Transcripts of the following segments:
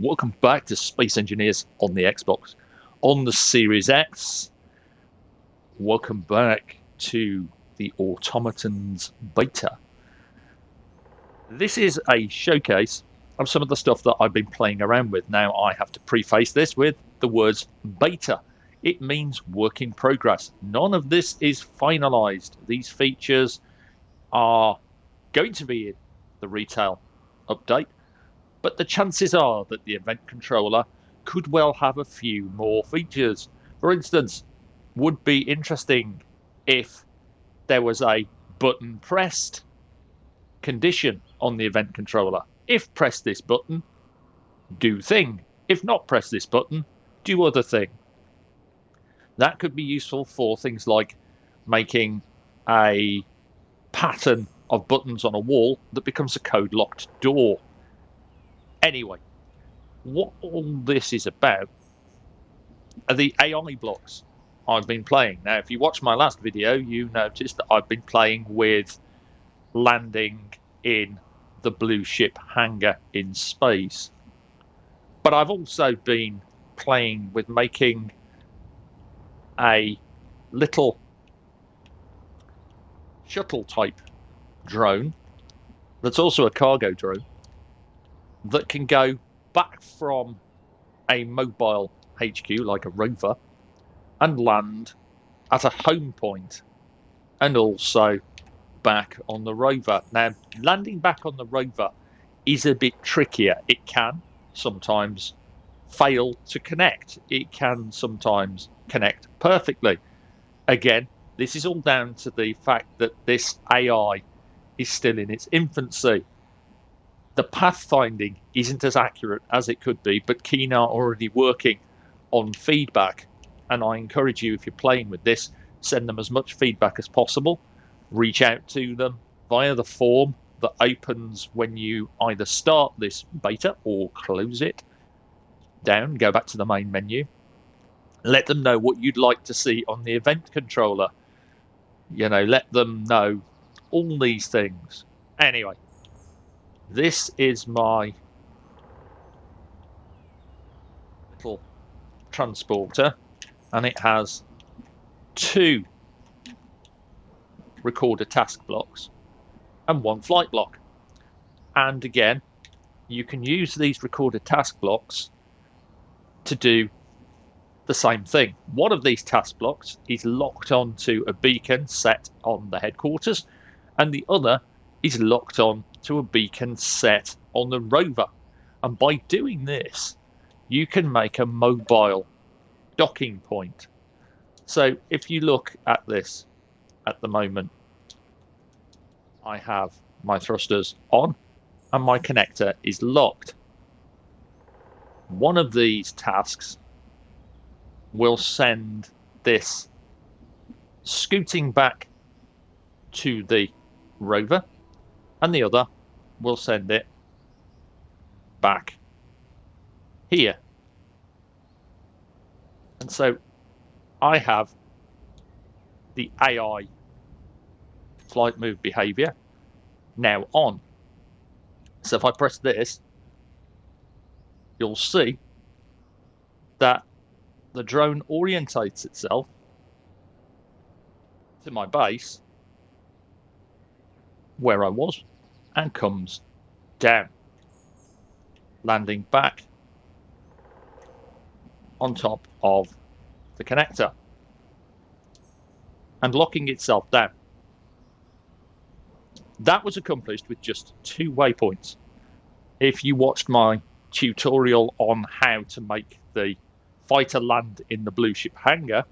Welcome back to Space Engineers on the Xbox, on the Series X. Welcome back to the Automatons beta. This is a showcase of some of the stuff that I've been playing around with. Now, I have to preface this with the words beta. It means work in progress. None of this is finalized. These features are going to be in the retail update, but the chances are that the event controller could well have a few more features. For instance, would be interesting if there was a button pressed condition on the event controller. If press this button, do thing. If not press this button, do other thing. That could be useful for things like making a pattern of buttons on a wall that becomes a code-locked door. Anyway, what all this is about are the AI blocks I've been playing. Now, if you watched my last video, you noticed that I've been playing with landing in the blue ship hangar in space. But I've also been playing with making a little shuttle-type drone that's also a cargo drone that can go back from a mobile HQ, like a rover, and land at a home point, and also back on the rover. Now, landing back on the rover is a bit trickier. It can sometimes fail to connect. It can sometimes connect perfectly. Again, this is all down to the fact that this AI is still in its infancy. The pathfinding isn't as accurate as it could be, but Keen are already working on feedback. And I encourage you, if you're playing with this, send them as much feedback as possible. Reach out to them via the form that opens when you either start this beta or close it down, go back to the main menu. Let them know what you'd like to see on the event controller. Let them know all these things. Anyway, this is my little transporter, and it has 2 recorder task blocks and 1 flight block. And again, you can use these recorder task blocks to do the same thing. One of these task blocks is locked onto a beacon set on the headquarters, and the other is locked on to a beacon set on the rover. And by doing this, you can make a mobile docking point. So if you look at this at the moment, I have my thrusters on and my connector is locked. One of these tasks will send this scooting back to the rover, and the other will send it back here. And so I have the AI flight move behavior now on. So if I press this, you'll see that the drone orientates itself to my base where I was and comes down, landing back on top of the connector and locking itself down. That was accomplished with just 2 waypoints. If you watched my tutorial on how to make the fighter land in the blue ship hangar,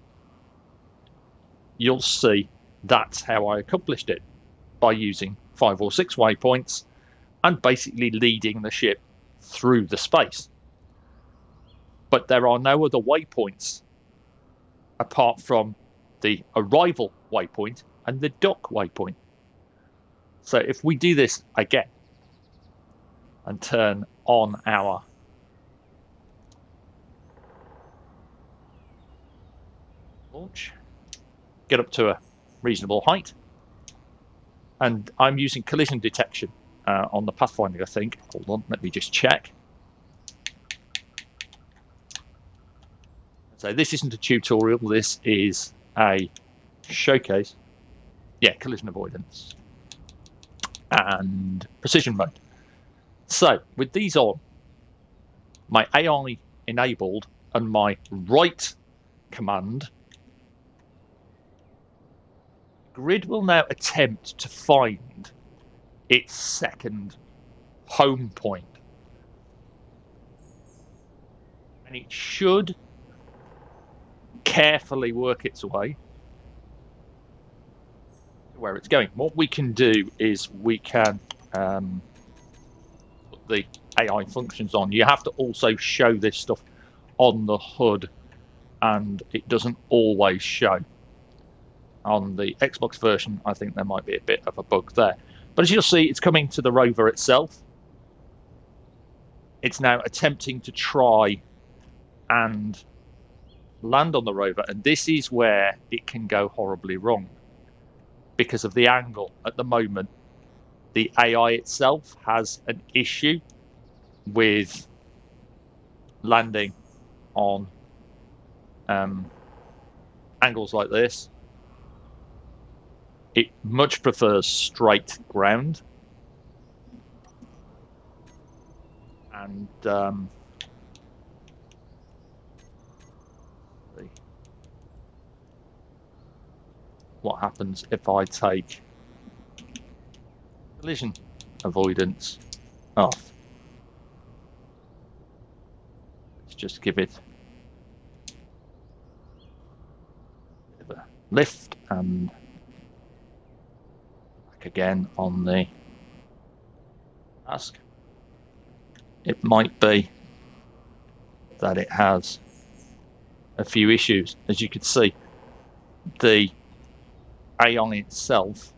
you'll see that's how I accomplished it, by using 5 or 6 waypoints and basically leading the ship through the space. But there are no other waypoints apart from the arrival waypoint and the dock waypoint. So if we do this again and turn on our launch, get up to a reasonable height, and I'm using collision detection on the pathfinding, I think. Hold on, let me just check. So this isn't a tutorial, this is a showcase. Yeah, collision avoidance and precision mode. So with these on, my AI enabled and my right command, Grid will now attempt to find its second home point. And it should carefully work its way to where it's going. What we can do is we can put the AI functions on. You have to also show this stuff on the HUD, and it doesn't always show. On the Xbox version, I think there might be a bit of a bug there. But as you'll see, it's coming to the rover itself. It's now attempting to try and land on the rover, and this is where it can go horribly wrong because of the angle. At the moment, the AI itself has an issue with landing on angles like this. It much prefers straight ground, and what happens if I take collision avoidance off? Let's just give it a bit of a lift and back again on the task. It might be that it has a few issues. As you can see, the AI itself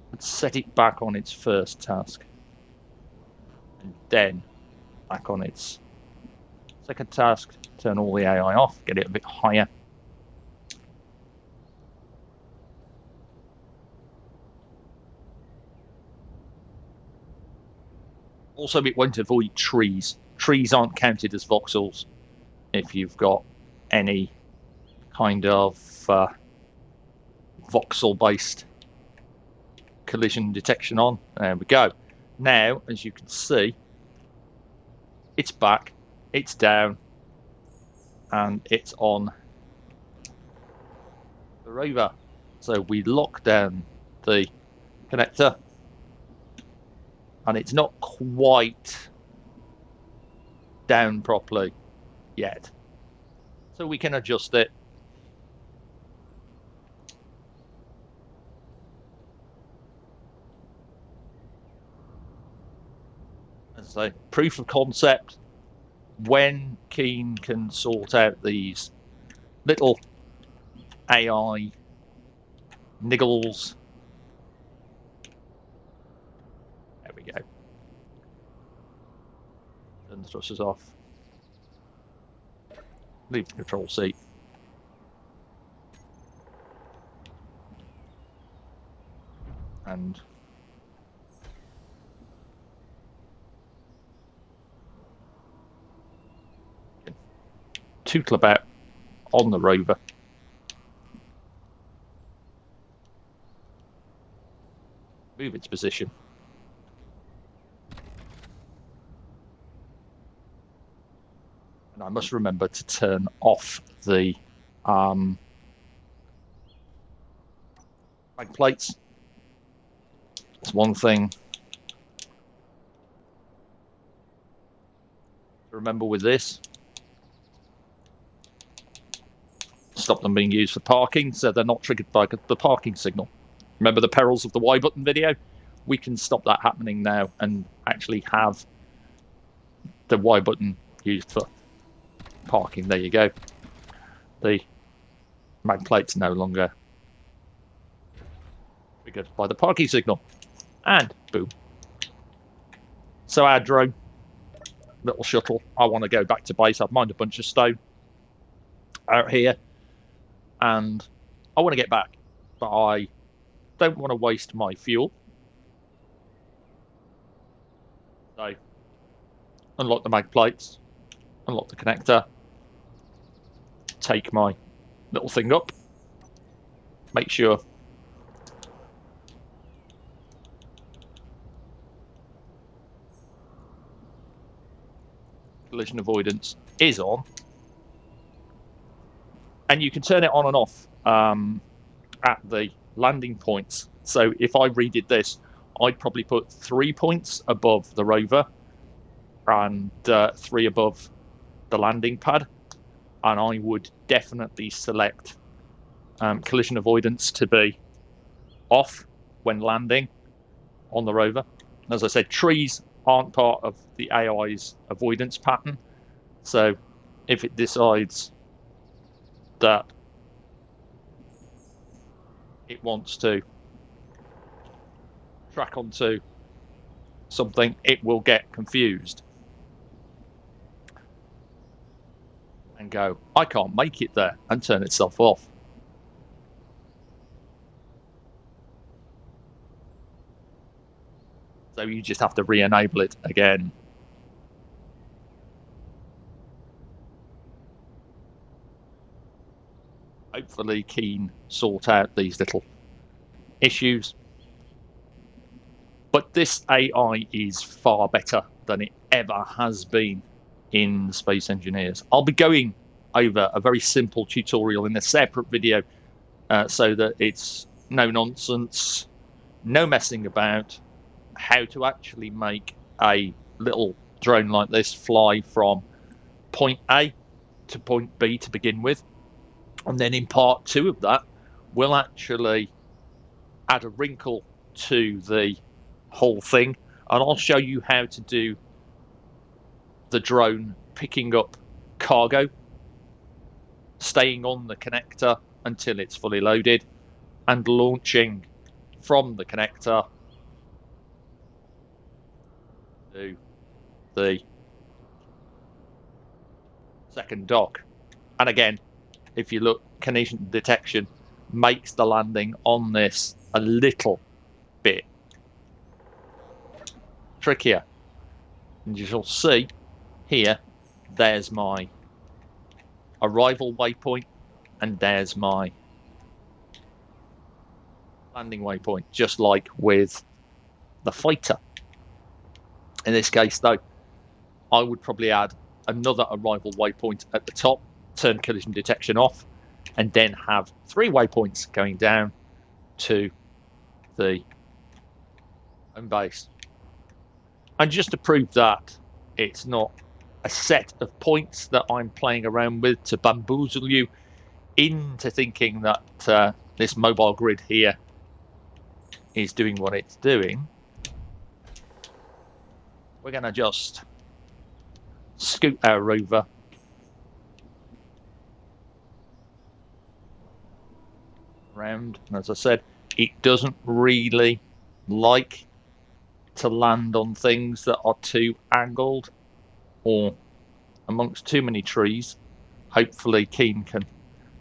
would set it back on its first task and then back on its second task, turn all the AI off, get it a bit higher. Also, it won't avoid trees. Trees aren't counted as voxels if you've got any kind of voxel-based collision detection on. There we go. Now, as you can see, it's back, it's down, and it's on the rover. So we lock down the connector, and it's not quite down properly yet. So we can adjust it. As a proof of concept, when Keen can sort out these little AI niggles. There we go. Turn the thrusters off. Leave the control seat. And tootle about on the rover. Move its position. And I must remember to turn off the mag plates. That's one thing to remember with this. Stop them being used for parking, so they're not triggered by the parking signal. Remember the perils of the Y button video? We can stop that happening now and actually have the Y button used for parking. There you go. The mag plate's no longer triggered by the parking signal. And boom. So our drone, little shuttle, I want to go back to base. I've mined a bunch of stone out here, and I want to get back, but I don't want to waste my fuel. So unlock the mag plates, unlock the connector, take my little thing up, make sure collision avoidance is on, and you can turn it on and off at the landing points. So if I redid this, I'd probably put 3 points above the rover and 3 above the landing pad, and I would definitely select collision avoidance to be off when landing on the rover. As I said, trees aren't part of the AI's avoidance pattern, so if it decides that it wants to track onto something, it will get confused and go, I can't make it there, and turn itself off. So you just have to re-enable it again. Hopefully Keen sort out these little issues. But this AI is far better than it ever has been in Space Engineers. I'll be going over a very simple tutorial in a separate video so that it's no nonsense, no messing about, how to actually make a little drone like this fly from point A to point B to begin with. And then in part 2 of that, we'll actually add a wrinkle to the whole thing, and I'll show you how to do the drone picking up cargo, staying on the connector until it's fully loaded, and launching from the connector to the second dock. And again, if you look, collision detection makes the landing on this a little bit trickier. And you shall see here, there's my arrival waypoint, and there's my landing waypoint, just like with the fighter. In this case, though, I would probably add another arrival waypoint at the top, turn collision detection off, and then have 3 waypoints going down to the home base. And just to prove that it's not a set of points that I'm playing around with to bamboozle you into thinking that this mobile grid here is doing what it's doing, we're going to just scoot our rover around. And as I said, it doesn't really like to land on things that are too angled or amongst too many trees. Hopefully Keen can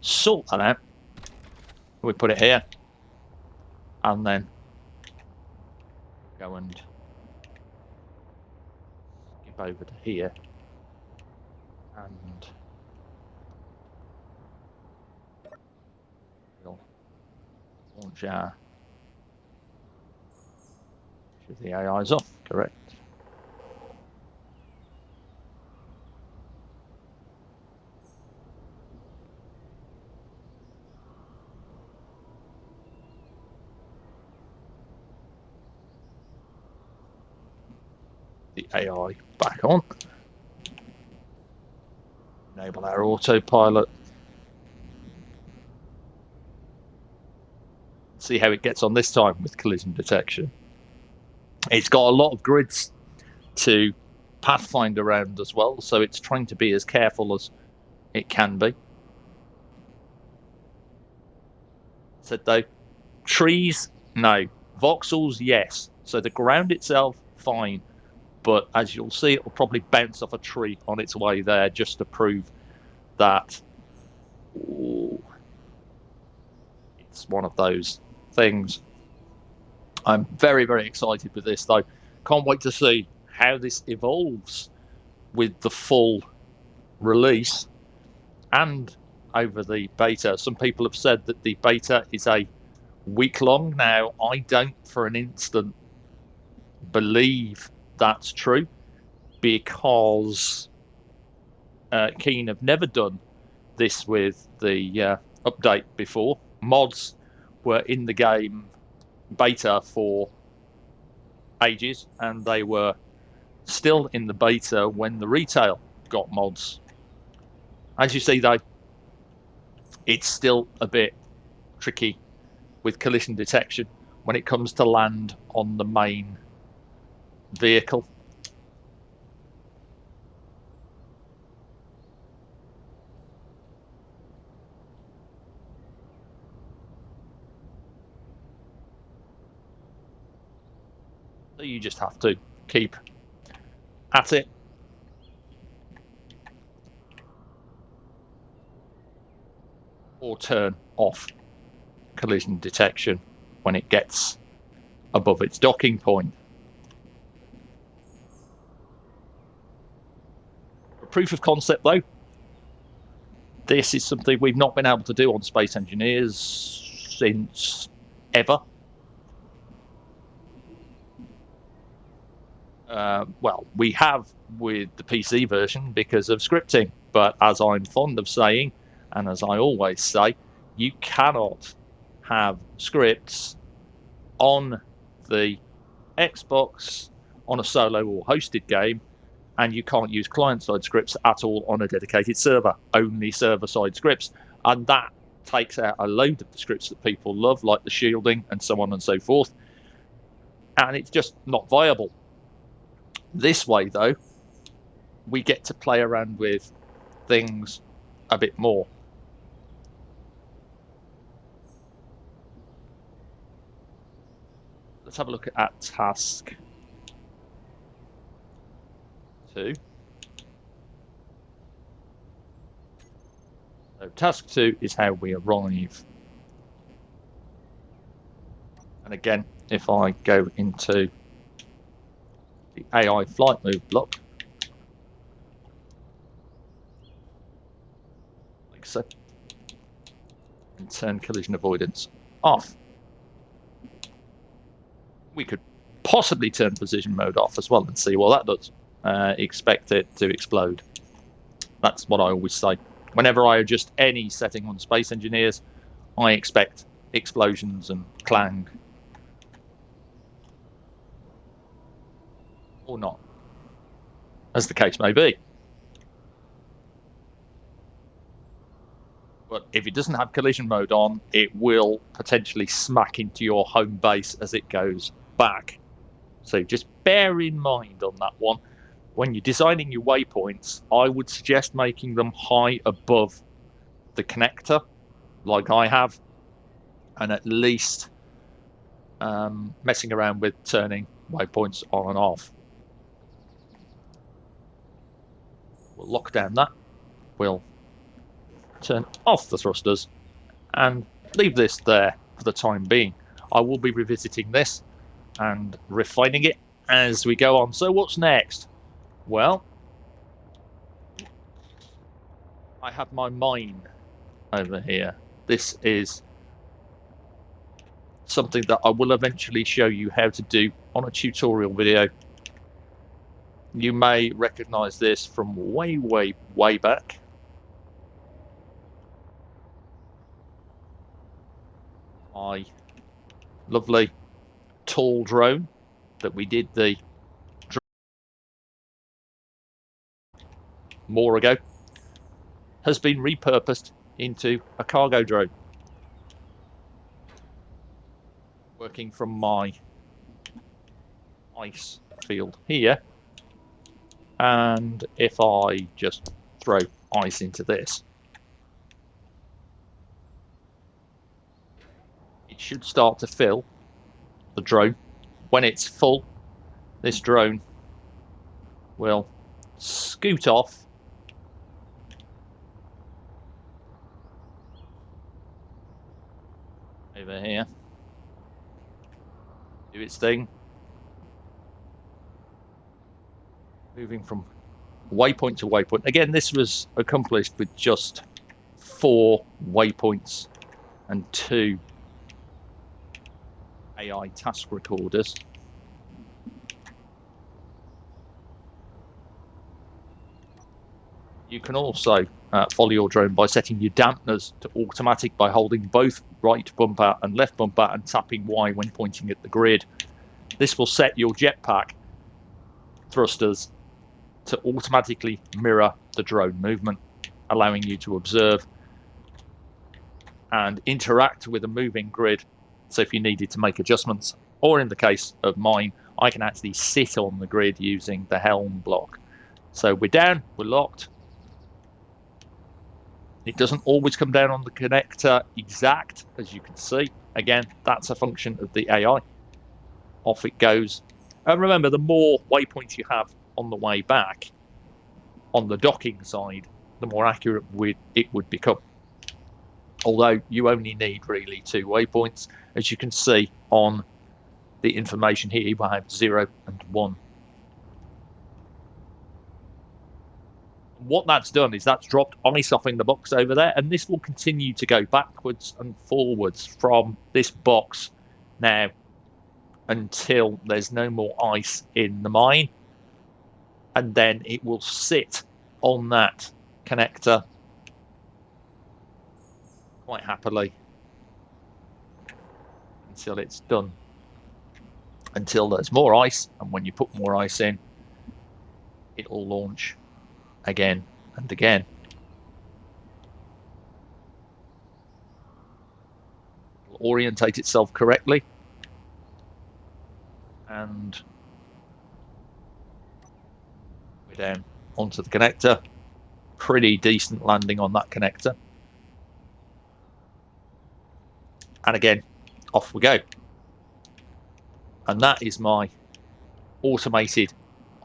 sort that out. We put it here and then go and skip over to here and we'll launch our, the AI's off, correct. The AI back on. Enable our autopilot. See how it gets on this time with collision detection. It's got a lot of grids to pathfind around as well, so it's trying to be as careful as it can be. Said though, trees, no. Voxels, yes. So the ground itself, fine. But as you'll see, it will probably bounce off a tree on its way there just to prove that it's one of those things. I'm very, very excited with this, though. Can't wait to see how this evolves with the full release. And over the beta. Some people have said that the beta is a week long. Now, I don't for an instant believe that's true, because Keen have never done this with the update before. Mods were in the game beta for ages, and they were still in the beta when the retail got mods. As you see, though, it's still a bit tricky with collision detection when it comes to land on the main vehicle. So you just have to keep at it. Or turn off collision detection when it gets above its docking point. For proof of concept, though, this is something we've not been able to do on Space Engineers since ever. Well, we have with the PC version because of scripting, but as I'm fond of saying, and as I always say, you cannot have scripts on the Xbox on a solo or hosted game, and you can't use client-side scripts at all on a dedicated server, only server-side scripts. And that takes out a load of the scripts that people love, like the shielding and so on and so forth, and it's just not viable. This way, though, we get to play around with things a bit more. Let's have a look at task 2. So task 2 is how we arrive. And again, if I go into the AI flight move block, like so, and turn collision avoidance off. We could possibly turn precision mode off as well and see what that does. Expect it to explode. That's what I always say. Whenever I adjust any setting on Space Engineers, I expect explosions and clang. Or not, as the case may be. But if it doesn't have collision mode on, it will potentially smack into your home base as it goes back. So just bear in mind on that one. When you're designing your waypoints, I would suggest making them high above the connector, like I have, and at least messing around with turning waypoints on and off. We'll lock down that. We'll turn off the thrusters and leave this there for the time being. I will be revisiting this and refining it as we go on. So what's next? Well, I have my mine over here. This is something that I will eventually show you how to do on a tutorial video. You may recognize this from way back. My lovely tall drone that we did the more ago has been repurposed into a cargo drone, working from my ice field here. And if I just throw ice into this, it should start to fill the drone. When it's full, this drone will scoot off over here, do its thing, moving from waypoint to waypoint. Again, this was accomplished with just 4 waypoints and 2 AI task recorders. You can also follow your drone by setting your dampeners to automatic by holding both right bumper and left bumper and tapping Y when pointing at the grid. This will set your jetpack thrusters to automatically mirror the drone movement, allowing you to observe and interact with a moving grid. So if you needed to make adjustments, or in the case of mine, I can actually sit on the grid using the helm block. So we're down, we're locked. It doesn't always come down on the connector exact, as you can see. Again, that's a function of the AI. Off it goes. And remember, the more waypoints you have on the way back, on the docking side, the more accurate it would become. Although you only need really 2 waypoints. As you can see on the information here, you have 0 and 1. What that's done is that's dropped ice off in the box over there, and this will continue to go backwards and forwards from this box now until there's no more ice in the mine, and then it will sit on that connector quite happily until it's done, until there's more ice, and when you put more ice in, it'll launch again and again. It'll orientate itself correctly, and we're down onto the connector. Pretty decent landing on that connector. And again, off we go. And that is my automated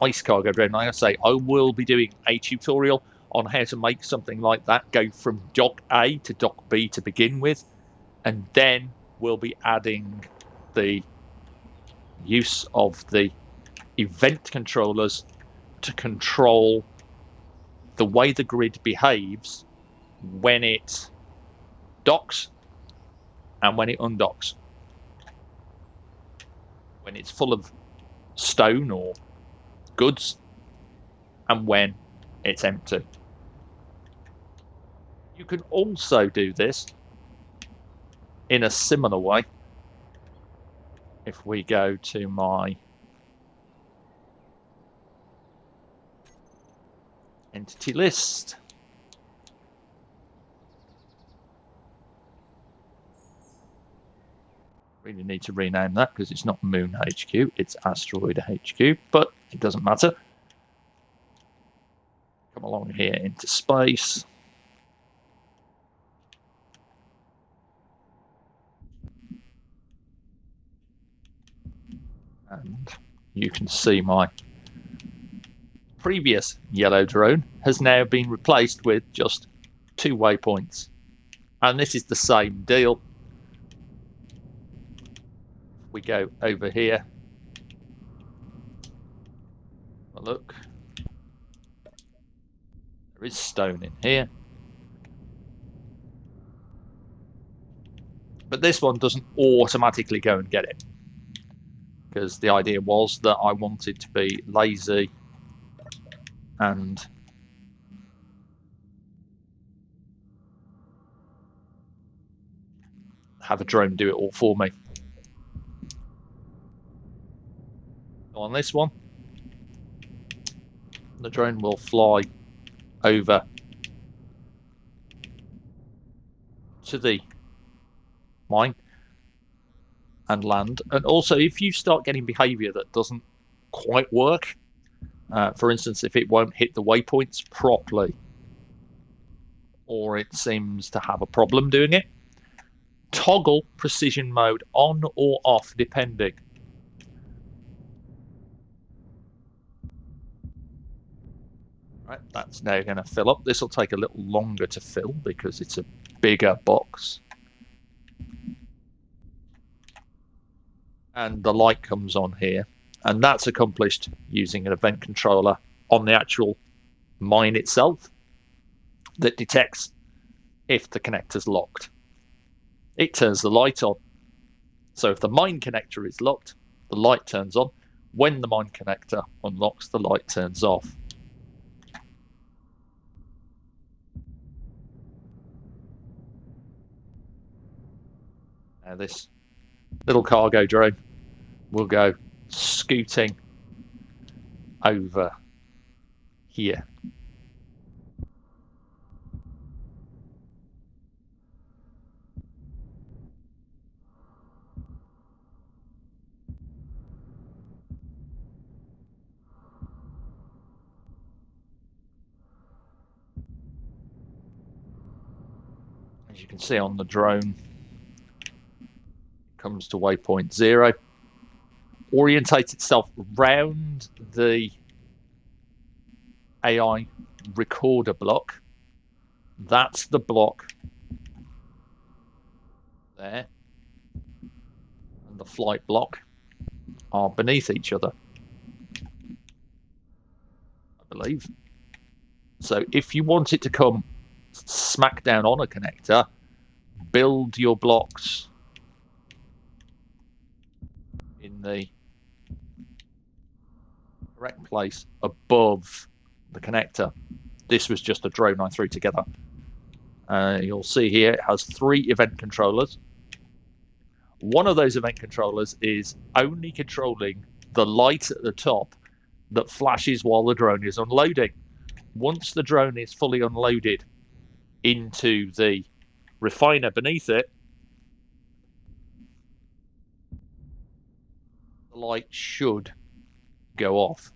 ice cargo drone. Like I say, I will be doing a tutorial on how to make something like that go from dock A to dock B to begin with, and then we'll be adding the use of the event controllers to control the way the grid behaves when it docks and when it undocks, when it's full of stone or goods, and when it's empty. You can also do this in a similar way. If we go to my entity list, really need to rename that because it's not Moon HQ, it's Asteroid HQ, but it doesn't matter. Come along here into space. And you can see my previous yellow drone has now been replaced with just 2 waypoints. And this is the same deal. We go over here. Look, there is stone in here. But this one doesn't automatically go and get it, because the idea was that I wanted to be lazy and have a drone do it all for me. On this one, the drone will fly over to the mine and land. And also, if you start getting behavior that doesn't quite work, for instance, if it won't hit the waypoints properly, or it seems to have a problem doing it, toggle precision mode on or off depending. Right, that's now going to fill up. This will take a little longer to fill because it's a bigger box. And the light comes on here, and that's accomplished using an event controller on the actual mine itself that detects if the connector's locked. It turns the light on. So if the mine connector is locked, the light turns on. When the mine connector unlocks, the light turns off. Now this little cargo drone will go scooting over here. As you can see on the drone, it comes to waypoint 0, orientates itself around the AI recorder block. That's the block there, and the flight block are beneath each other, I believe. So if you want it to come smack down on a connector, build your blocks in the correct place above the connector. This was just a drone I threw together. You'll see here it has 3 event controllers. One of those event controllers is only controlling the light at the top that flashes while the drone is unloading. Once the drone is fully unloaded into the refiner beneath it, the light should go off.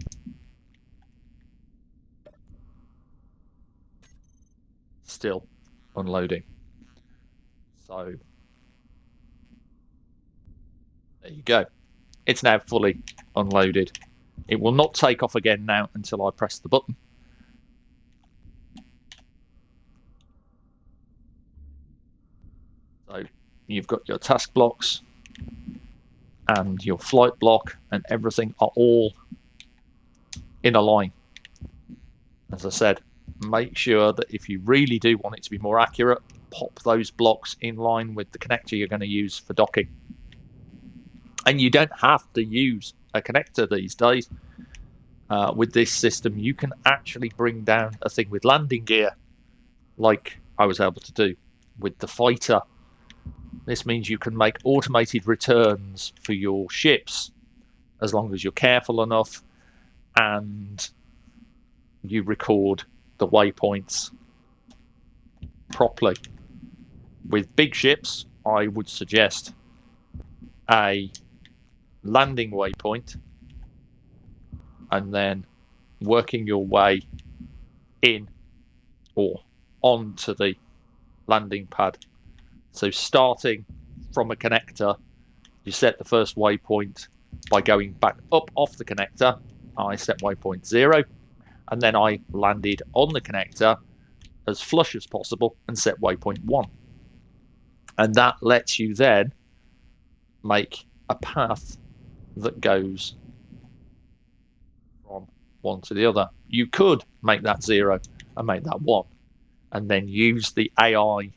Still unloading. So there you go. It's now fully unloaded. It will not take off again now until I press the button. So you've got your task blocks and your flight block, and everything are all in a line. As I said, make sure that if you really do want it to be more accurate, pop those blocks in line with the connector you're going to use for docking. And you don't have to use a connector these days. With this system, you can actually bring down a thing with landing gear, like I was able to do with the fighter. This means you can make automated returns for your ships, as long as you're careful enough and you record the waypoints properly. With big ships, I would suggest a landing waypoint and then working your way in or onto the landing pad. So starting from a connector, you set the first waypoint by going back up off the connector. I set waypoint 0, and then I landed on the connector as flush as possible and set waypoint 1. And that lets you then make a path that goes from one to the other. You could make that 0 and make that 1, and then use the AI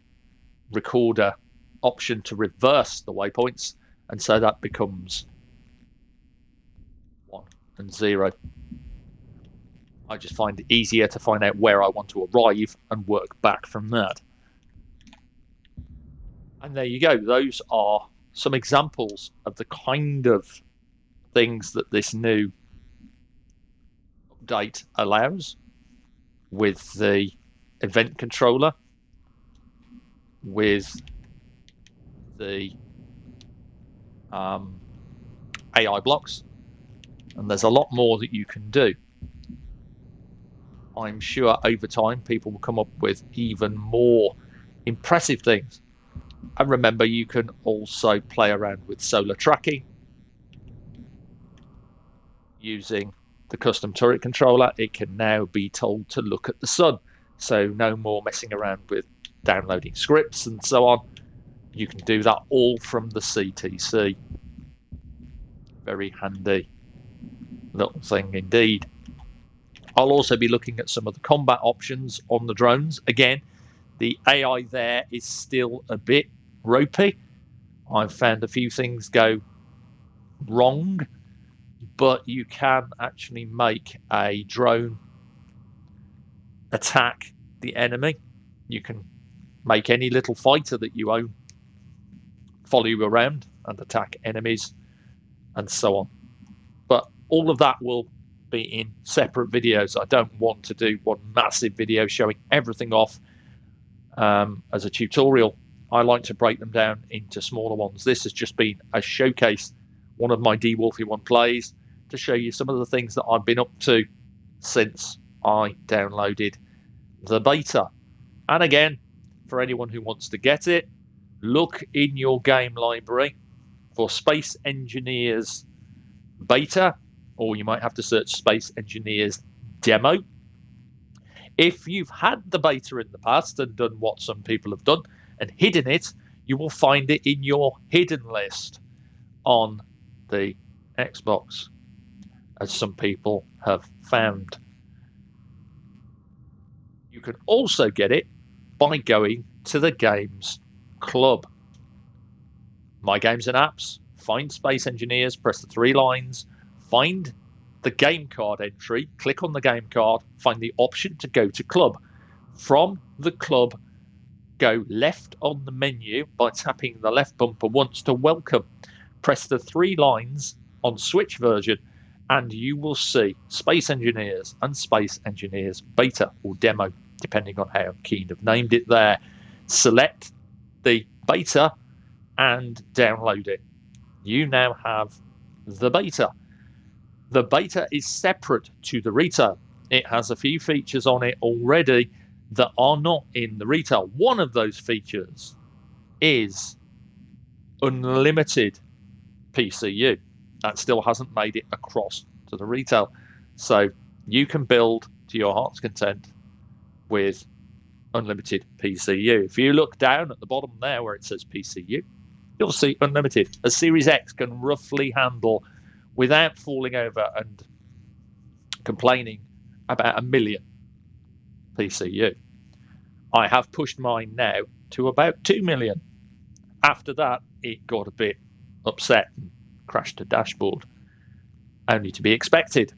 recorder option to reverse the waypoints, and so that becomes 1 and 0. I just find it easier to find out where I want to arrive and work back from that. And there you go. Those are some examples of the kind of things that this new update allows with the event controller, with the AI blocks, and there's a lot more that you can do. I'm sure over time people will come up with even more impressive things. And remember, you can also play around with solar tracking using the custom turret controller. It can now be told to look at the sun, so no more messing around with downloading scripts and so on. You can do that all from the CTC. Very handy little thing indeed. I'll also be looking at some of the combat options on the drones. Again, The AI there is still a bit ropey. I've found a few things go wrong, but you can actually make a drone attack the enemy. You can make any little fighter that you own follow you around and attack enemies and so on. But all of that will be in separate videos. I don't want to do one massive video showing everything off as a tutorial. I like to break them down into smaller ones. This has just been a showcase, one of my dWolfie1 plays, to show you some of the things that I've been up to since I downloaded the beta. And again, for anyone who wants to get it, look in your game library for Space Engineers beta, or you might have to search Space Engineers demo. If you've had the beta in the past and done what some people have done and hidden it, you will find it in your hidden list on the Xbox, as some people have found. You can also get it by going to the Games Club. My Games and Apps, find Space Engineers, press the 3 lines, find the game card entry, click on the game card, find the option to go to Club. From the Club, go left on the menu by tapping the left bumper once to welcome. Press the 3 lines on Switch version and you will see Space Engineers and Space Engineers Beta or Demo, depending on how Keen have named it there. Select the beta and download it. You now have the beta. The beta is separate to the retail. It has a few features on it already that are not in the retail. One of those features is unlimited PCU. That still hasn't made it across to the retail. So you can build to your heart's content with unlimited PCU. If you look down at the bottom there where it says PCU, you'll see unlimited. A Series X can roughly handle, without falling over and complaining, about 1 million PCU. I have pushed mine now to about 2 million. After that, it got a bit upset and crashed the dashboard. Only to be expected.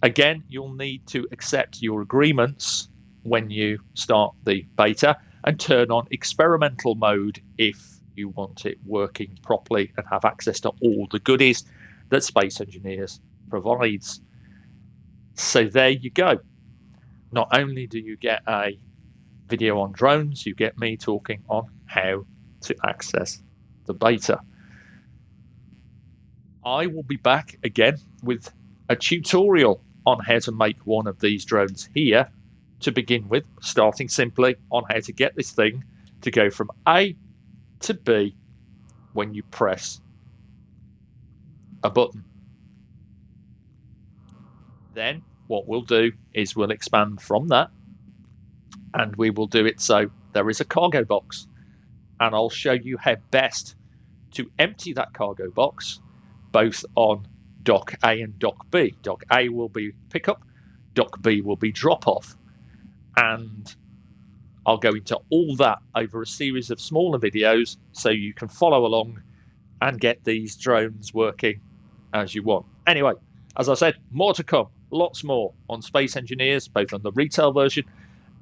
Again, you'll need to accept your agreements when you start the beta and turn on experimental mode if you want it working properly and have access to all the goodies that Space Engineers provides. So there you go. Not only do you get a video on drones, you get me talking on how to access the beta. I will be back again with a tutorial on how to make one of these drones here to begin with, starting simply on how to get this thing to go from A to B when you press a button. Then what we'll do is we'll expand from that and we will do it so there is a cargo box, and I'll show you how best to empty that cargo box both on Dock A and Dock B. Dock A will be pickup, Dock B will be drop off, and I'll go into all that over a series of smaller videos so you can follow along and get these drones working as you want. Anyway, as I said, more to come, lots more on Space Engineers, both on the retail version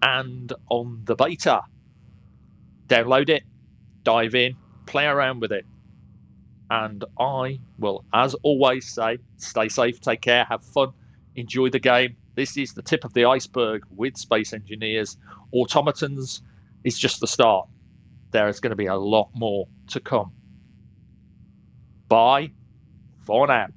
and on the beta. Download it, dive in, play around with it. And I will, as always, say, stay safe, take care, have fun, enjoy the game. This is the tip of the iceberg with Space Engineers. Automatons is just the start. There is going to be a lot more to come. Bye for now.